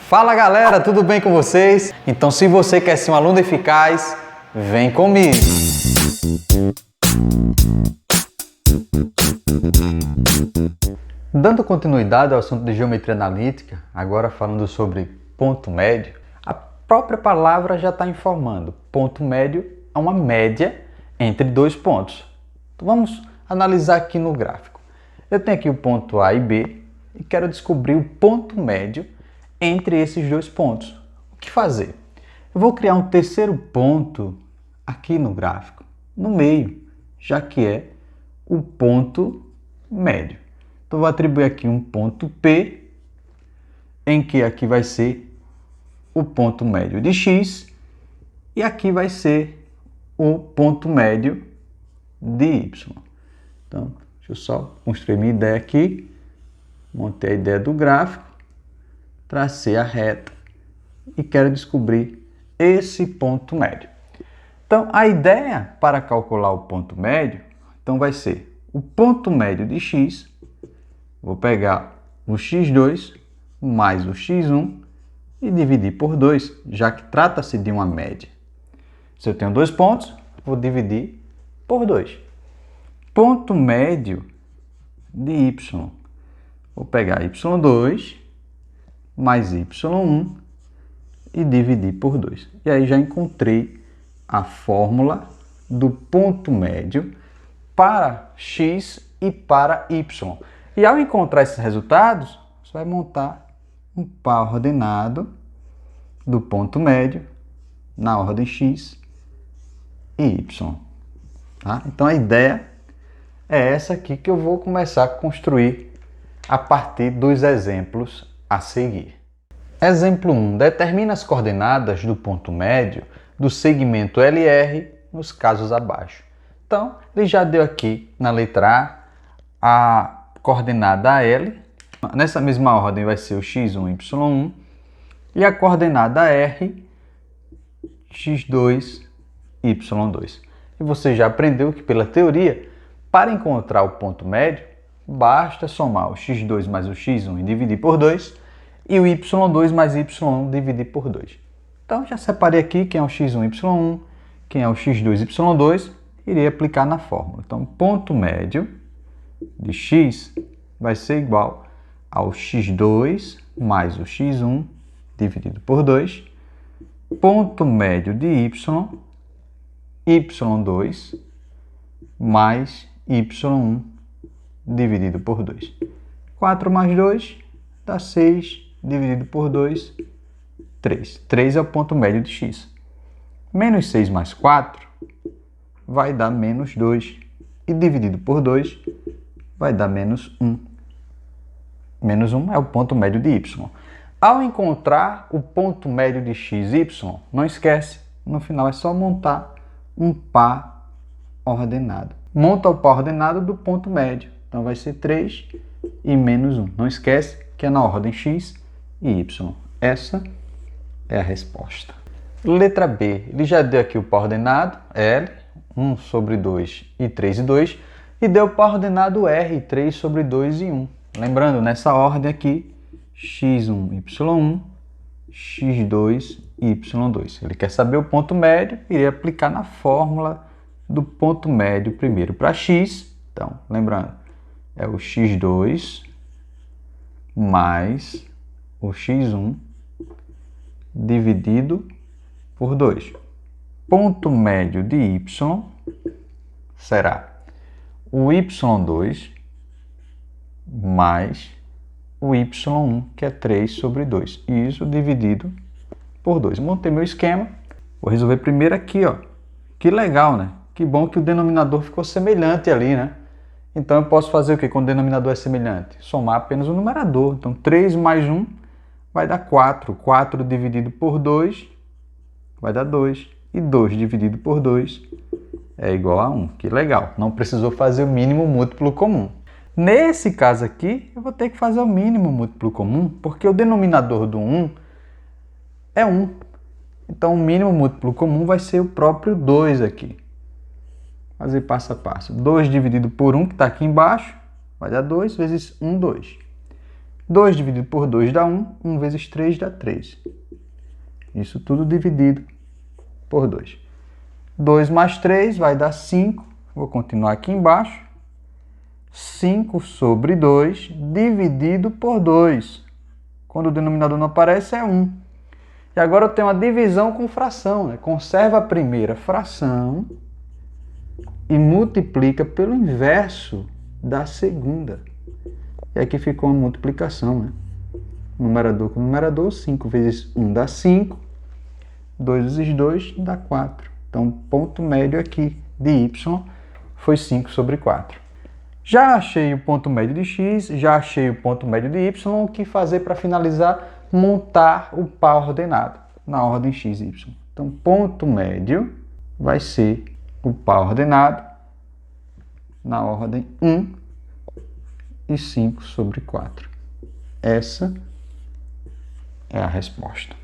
Fala galera, tudo bem com vocês? Então se você quer ser um aluno eficaz, vem comigo! Dando continuidade ao assunto de geometria analítica, agora falando sobre ponto médio, a própria palavra já está informando. Ponto médio é uma média entre dois pontos. Então, vamos analisar aqui no gráfico. Eu tenho aqui o ponto A e B e quero descobrir o ponto médio entre esses dois pontos. O que fazer? Eu vou criar um terceiro ponto aqui no gráfico, no meio, já que é o ponto médio. Então, vou atribuir aqui um ponto P, em que aqui vai ser o ponto médio de x, e aqui vai ser o ponto médio de y. Então, deixa eu só construir minha ideia aqui, montei a ideia do gráfico, tracei a reta e quero descobrir esse ponto médio. Então, a ideia para calcular o ponto médio, então vai ser o ponto médio de x, vou pegar o x2 mais o x1 e dividir por 2, já que trata-se de uma média. Se eu tenho dois pontos, vou dividir por 2. Ponto médio de y, vou pegar y2 mais y1 e dividir por 2. E aí já encontrei a fórmula do ponto médio para x e para y. E ao encontrar esses resultados, você vai montar um par ordenado do ponto médio na ordem x e y. Tá? Então a ideia é essa aqui que eu vou começar a construir a partir dos exemplos a seguir. Exemplo 1. Determina as coordenadas do ponto médio do segmento LR nos casos abaixo. Então, ele já deu aqui na letra A coordenada L. Nessa mesma ordem vai ser o x1, y1. E a coordenada R, x2, y2. E você já aprendeu que, pela teoria, para encontrar o ponto médio, basta somar o x2 mais o x1 e dividir por 2, e o y2 mais y1 dividir por 2. Então, já separei aqui quem é o x1, y1, quem é o x2, y2, irei aplicar na fórmula. Então, ponto médio de x vai ser igual ao x2 mais o x1 dividido por 2, ponto médio de y, y2 mais y1 dividido por 2. 4 mais 2 dá 6, dividido por 2, 3. 3 é o ponto médio de x. Menos 6 mais 4 vai dar menos 2. E dividido por 2 vai dar menos 1. Menos 1 é o ponto médio de y. Ao encontrar o ponto médio de x e y, não esquece, no final é só montar um par ordenado. Monta o par ordenado do ponto médio. Então vai ser 3 e menos 1. Não esquece que é na ordem x e y. Essa é a resposta. Letra B. Ele já deu aqui o par ordenado L, 1 sobre 2 e 3 e 2. E deu o par ordenado R, 3 sobre 2 e 1. Lembrando, nessa ordem aqui, x1, y1, x2, y2. Ele quer saber o ponto médio, irei aplicar na fórmula do ponto médio primeiro para x. Então, lembrando, é o x2 mais o x1 dividido por 2. Ponto médio de y será o y2 mais o y1, que é 3 sobre 2. E isso dividido por 2. Montei meu esquema. Vou resolver primeiro aqui, ó. Que legal, né? Que bom que o denominador ficou semelhante ali, né? Então eu posso fazer o quê quando o denominador é semelhante? Somar apenas o numerador. Então 3 mais 1 vai dar 4. 4 dividido por 2 vai dar 2. E 2 dividido por 2 é igual a 1. Que legal. Não precisou fazer o mínimo múltiplo comum. Nesse caso aqui, eu vou ter que fazer o mínimo múltiplo comum, porque o denominador do 1 é 1. Então, o mínimo múltiplo comum vai ser o próprio 2 aqui. Fazer passo a passo. 2 dividido por 1, que está aqui embaixo, vai dar 2 vezes 1, 2. 2 dividido por 2 dá 1. 1 vezes 3 dá 3. Isso tudo dividido por 2. 2 mais 3 vai dar 5. Vou continuar aqui embaixo. 5 sobre 2 dividido por 2. Quando o denominador não aparece, é 1. E agora eu tenho uma divisão com fração, né? Conserva a primeira fração e multiplica pelo inverso da segunda. E aqui ficou uma multiplicação, né? Numerador com numerador, 5 vezes 1 dá 5. 2 vezes 2 dá 4. Então, o ponto médio aqui de y foi 5 sobre 4. Já achei o ponto médio de x, já achei o ponto médio de y. O que fazer para finalizar? Montar o par ordenado na ordem x, y. Então, ponto médio vai ser o par ordenado na ordem 1 e 5 sobre 4. Essa é a resposta.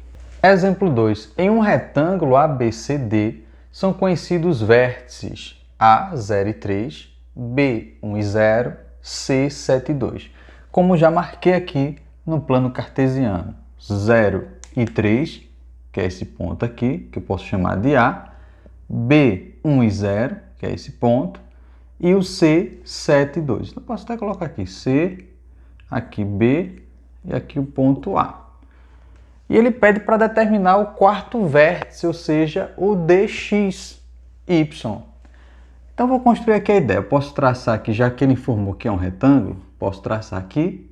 Exemplo 2. Em um retângulo ABCD, são conhecidos os vértices A, 0 e 3, B, 1 e 0, C, 7 e 2. Como já marquei aqui no plano cartesiano, 0 e 3, que é esse ponto aqui, que eu posso chamar de A, B, 1 e 0, que é esse ponto, e o C, 7 e 2. Então, posso até colocar aqui C, aqui B e aqui o ponto A. E ele pede para determinar o quarto vértice, ou seja, o DXY. Então, vou construir aqui a ideia. Eu posso traçar aqui, já que ele informou que é um retângulo, posso traçar aqui,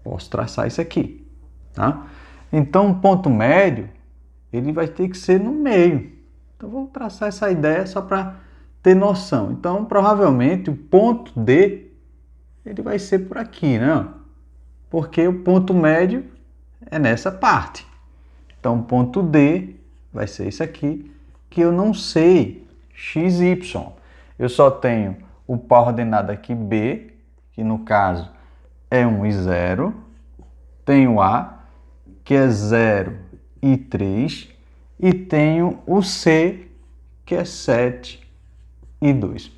posso traçar isso aqui. Tá? Então, o ponto médio, ele vai ter que ser no meio. Então, vou traçar essa ideia só para ter noção. Então, provavelmente, o ponto D, ele vai ser por aqui, né? Porque o ponto médio é nessa parte. Então, o ponto D vai ser isso aqui, que eu não sei, XY. Eu só tenho o par ordenado aqui B, que no caso é 1 e 0. Tenho A, que é 0 e 3. E tenho o C, que é 7 e 2.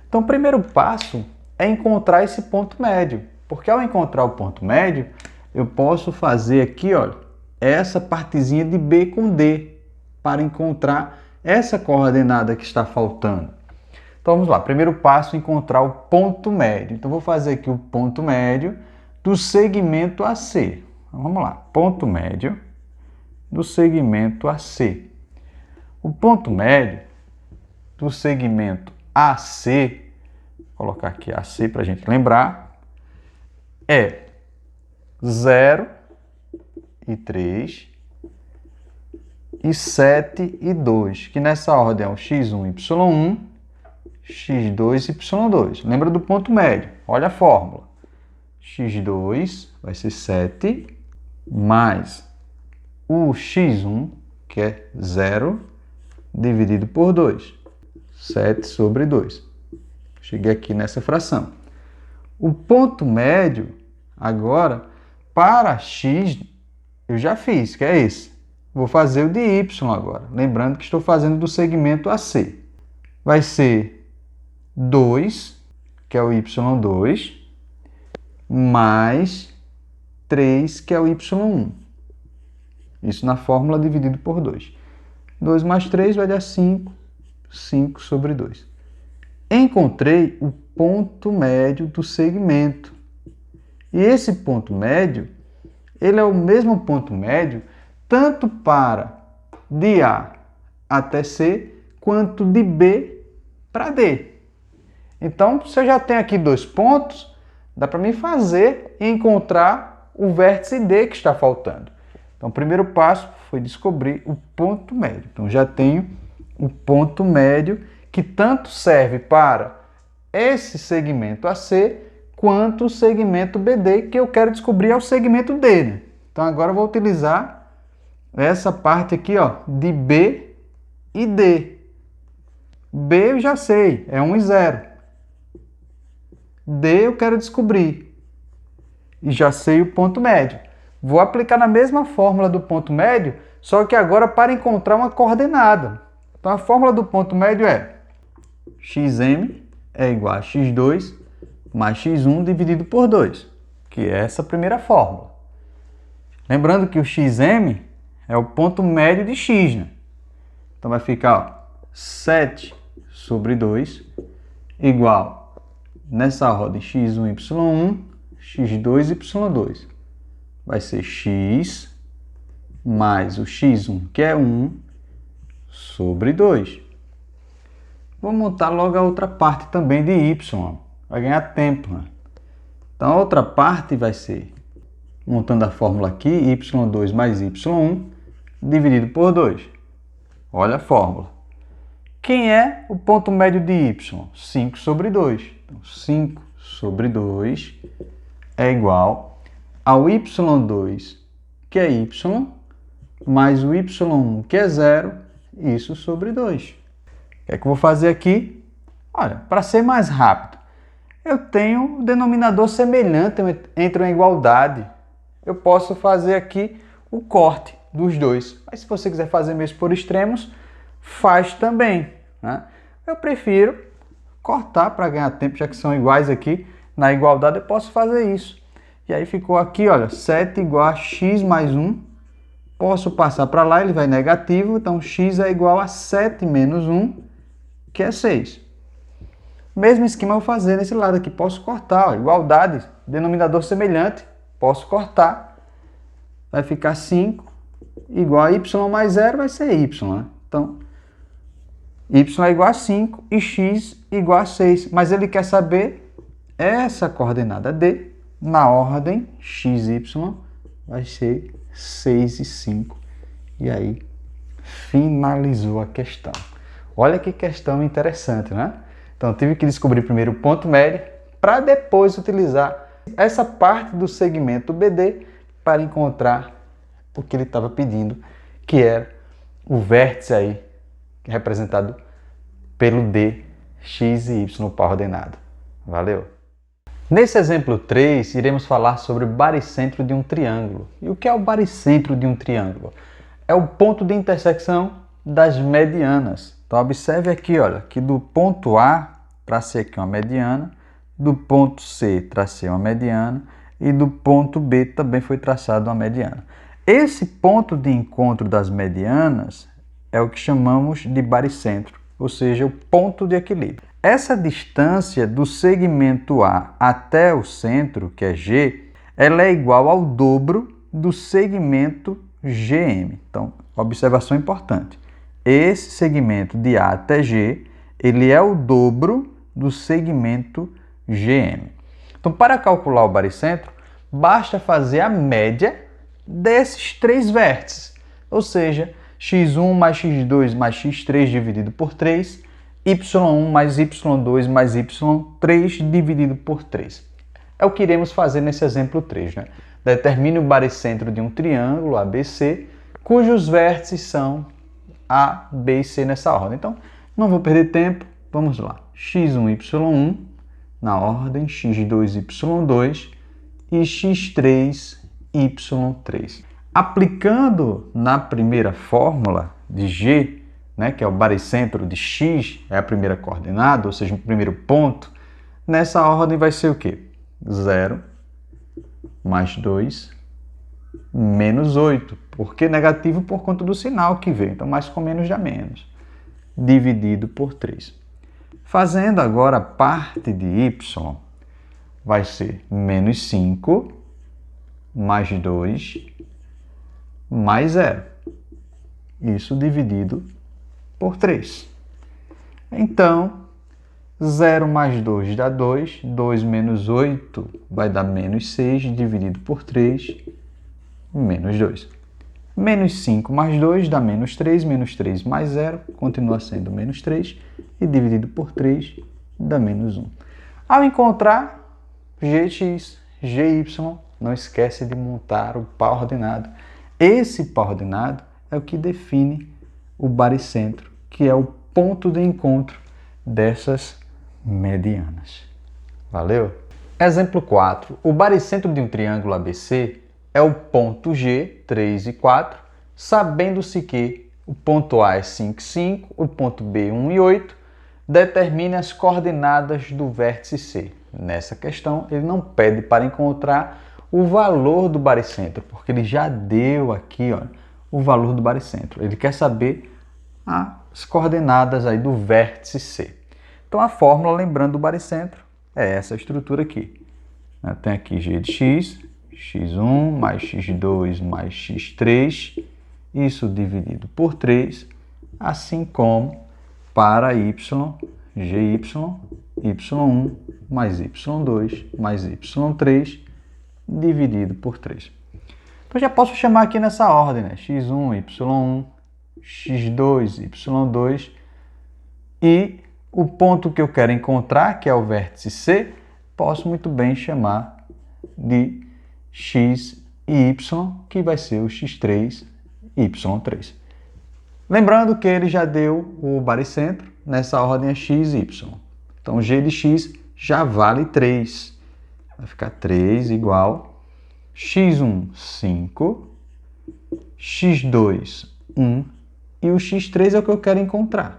Então, o primeiro passo é encontrar esse ponto médio. Porque ao encontrar o ponto médio, eu posso fazer aqui, olha, essa partezinha de B com D, para encontrar essa coordenada que está faltando. Então, vamos lá. Primeiro passo, encontrar o ponto médio. Então, vou fazer aqui o ponto médio do segmento AC. Então, vamos lá. Ponto médio do segmento AC. O ponto médio do segmento AC, vou colocar aqui AC para a gente lembrar, é 0 e 3 e 7 e 2, que nessa ordem é o x1, y1, x2 e y2. Lembra do ponto médio? Olha a fórmula. x2 vai ser 7 mais o x1, que é 0, dividido por 2. 7 sobre 2. Cheguei aqui nessa fração. O ponto médio, agora, para x, eu já fiz, que é esse. Vou fazer o de y agora. Lembrando que estou fazendo do segmento AC. Vai ser 2, que é o y2, mais 3, que é o y1. Isso na fórmula dividido por 2. 2 mais 3 vai dar 5. 5 sobre 2. Encontrei o ponto médio do segmento. E esse ponto médio, ele é o mesmo ponto médio tanto para de A até C, quanto de B para D. Então, se eu já tenho aqui 2 pontos, dá para mim fazer e encontrar o vértice D que está faltando. Então, o primeiro passo foi descobrir o ponto médio. Então, já tenho o ponto médio que tanto serve para esse segmento AC quanto o segmento BD, que eu quero descobrir é o segmento D, né? Então, agora eu vou utilizar essa parte aqui, ó, de B e D. B eu já sei, é 1 e 0. D eu quero descobrir. E já sei o ponto médio. Vou aplicar na mesma fórmula do ponto médio, só que agora para encontrar uma coordenada. Então a fórmula do ponto médio é xm é igual a x2 mais x1 dividido por 2, que é essa primeira fórmula. Lembrando que o xm é o ponto médio de x, né? Então vai ficar 7 sobre 2 igual, nessa ordem, x1, y1, x2, y2. Vai ser x mais o x1, que é 1, sobre 2. Vou montar logo a outra parte também de y, vai ganhar tempo, né? Então a outra parte vai ser, montando a fórmula aqui, y2 mais y1 dividido por 2. Olha a fórmula. Quem é o ponto médio de y? 5 sobre 2. Então, 5 sobre 2 é igual ao y2, que é y, mais o y1, que é 0, isso sobre 2. O que é que eu vou fazer aqui? Olha, para ser mais rápido, eu tenho um denominador semelhante entre uma igualdade. Eu posso fazer aqui o corte dos dois. Mas se você quiser fazer mesmo por extremos, faz também, né? Eu prefiro cortar para ganhar tempo, já que são iguais aqui. Na igualdade eu posso fazer isso. E aí ficou aqui, olha, 7 igual a x mais 1. Posso passar para lá, ele vai negativo. Então x é igual a 7 menos 1, que é 6. Mesmo esquema eu vou fazer nesse lado aqui. Posso cortar, ó, igualdade, denominador semelhante. Posso cortar. Vai ficar 5 igual a y mais 0, vai ser y, né? Então, y é igual a 5 e x igual a 6. Mas ele quer saber essa coordenada D na ordem x, y, vai ser 6 e 5. E aí, finalizou a questão. Olha que questão interessante, né? Então, eu tive que descobrir primeiro o ponto médio para depois utilizar essa parte do segmento BD para encontrar o que ele estava pedindo, que era o vértice aí, representado pelo D, x e y par ordenado. Valeu! Nesse exemplo 3, iremos falar sobre o baricentro de um triângulo. E o que é o baricentro de um triângulo? É o ponto de intersecção das medianas. Então, observe aqui, olha, que do ponto A tracei aqui uma mediana, do ponto C tracei uma mediana e do ponto B também foi traçado uma mediana. Esse ponto de encontro das medianas é o que chamamos de baricentro, ou seja, o ponto de equilíbrio. Essa distância do segmento A até o centro, que é G, ela é igual ao dobro do segmento GM. Então, observação importante. Esse segmento de A até G, ele é o dobro do segmento GM. Então, para calcular o baricentro, basta fazer a média desses três vértices, ou seja, x1 mais x2 mais x3 dividido por 3, y1 mais y2 mais y3 dividido por 3. É o que iremos fazer nesse exemplo 3, né? Determine o baricentro de um triângulo ABC, cujos vértices são A, B e C nessa ordem. Então, não vou perder tempo, vamos lá. x1, y1, na ordem, x2, y2 e x3, y3. Aplicando na primeira fórmula de G, né, que é o baricentro de x, é a primeira coordenada, ou seja, o primeiro ponto, nessa ordem vai ser o quê? 0 mais 2 menos 8. Por que negativo? Por conta do sinal que veio. Então, mais com menos dá menos. Dividido por 3. Fazendo agora a parte de y, vai ser menos 5 mais 2 mais 0. Isso dividido por 3. Então, 0 mais 2 dá 2. 2 menos 8 vai dar menos 6, dividido por 3, menos 2. Menos 5 mais 2 dá menos 3. Menos 3 mais 0 continua sendo menos 3. E dividido por 3 dá menos 1. Ao encontrar Gx, Gy, não esquece de montar o par ordenado. Esse par ordenado é o que define o baricentro, que é o ponto de encontro dessas medianas. Valeu? Exemplo 4. O baricentro de um triângulo ABC é o ponto G, 3 e 4, sabendo-se que o ponto A é 5, 5, o ponto B 1 e 8, determine as coordenadas do vértice C. Nessa questão, ele não pede para encontrar o valor do baricentro, porque ele já deu aqui, ó, o valor do baricentro. Ele quer saber as coordenadas aí do vértice C. Então a fórmula, lembrando do baricentro, é essa estrutura aqui. Tem aqui g de x, x1 mais x2 mais x3, isso dividido por 3, assim como para y, gy, y1 mais y2 mais y3 dividido por 3. Então já posso chamar aqui nessa ordem, né? x1, y1, x2, y2 e o ponto que eu quero encontrar, que é o vértice C, posso muito bem chamar de x e y, que vai ser o x3 e y3. Lembrando que ele já deu o baricentro, nessa ordem é x e y. Então g de x já vale 3. Vai ficar 3 igual x1, 5, x2, 1 e o x3 é o que eu quero encontrar.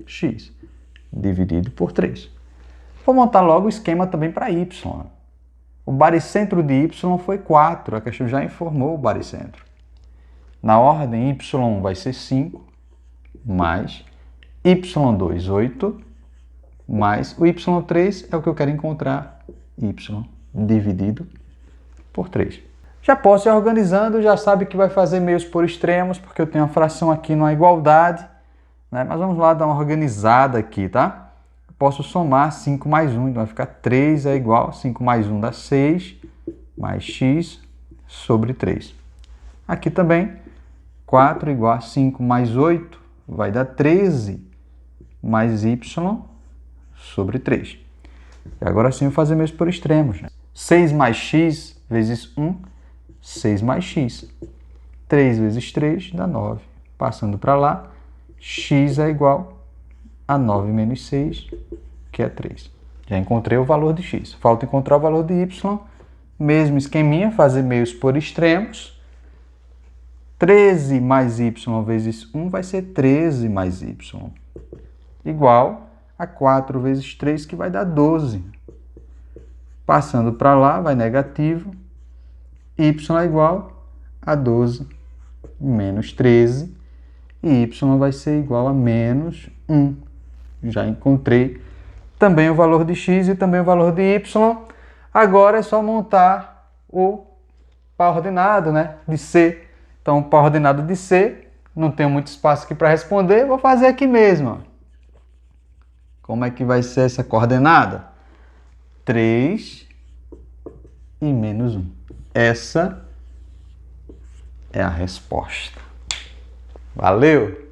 X dividido por 3. Vou montar logo o esquema também para y. O baricentro de y foi 4, a questão já informou o baricentro. Na ordem, y1 vai ser 5, mais y2, 8, mais o y3 é o que eu quero encontrar, y dividido por 3. Já posso ir organizando, já sabe que vai fazer meios por extremos, porque eu tenho a fração aqui numa igualdade, né? Mas vamos lá dar uma organizada aqui, tá? Eu posso somar 5 mais 1, então vai ficar 3 é igual, 5 mais 1 dá 6, mais x sobre 3. Aqui também, 4 igual a 5 mais 8, vai dar 13, mais y sobre 3. E agora sim eu vou fazer meios por extremos, né? 6 mais x vezes 1, 6 mais x. 3 vezes 3 dá 9. Passando para lá, x é igual a 9 menos 6, que é 3. Já encontrei o valor de x. Falta encontrar o valor de y. Mesmo esqueminha, fazer meios por extremos. 13 mais y vezes 1 vai ser 13 mais y. Igual a 4 vezes 3, que vai dar 12. Passando para lá, vai negativo. Y é igual a 12 menos 13. E y vai ser igual a menos 1. Já encontrei também o valor de x e também o valor de y. Agora é só montar o par ordenado, né, de C. Então, o par ordenado de C, não tenho muito espaço aqui para responder, vou fazer aqui mesmo. Como é que vai ser essa coordenada? 3 e menos 1. Essa é a resposta. Valeu!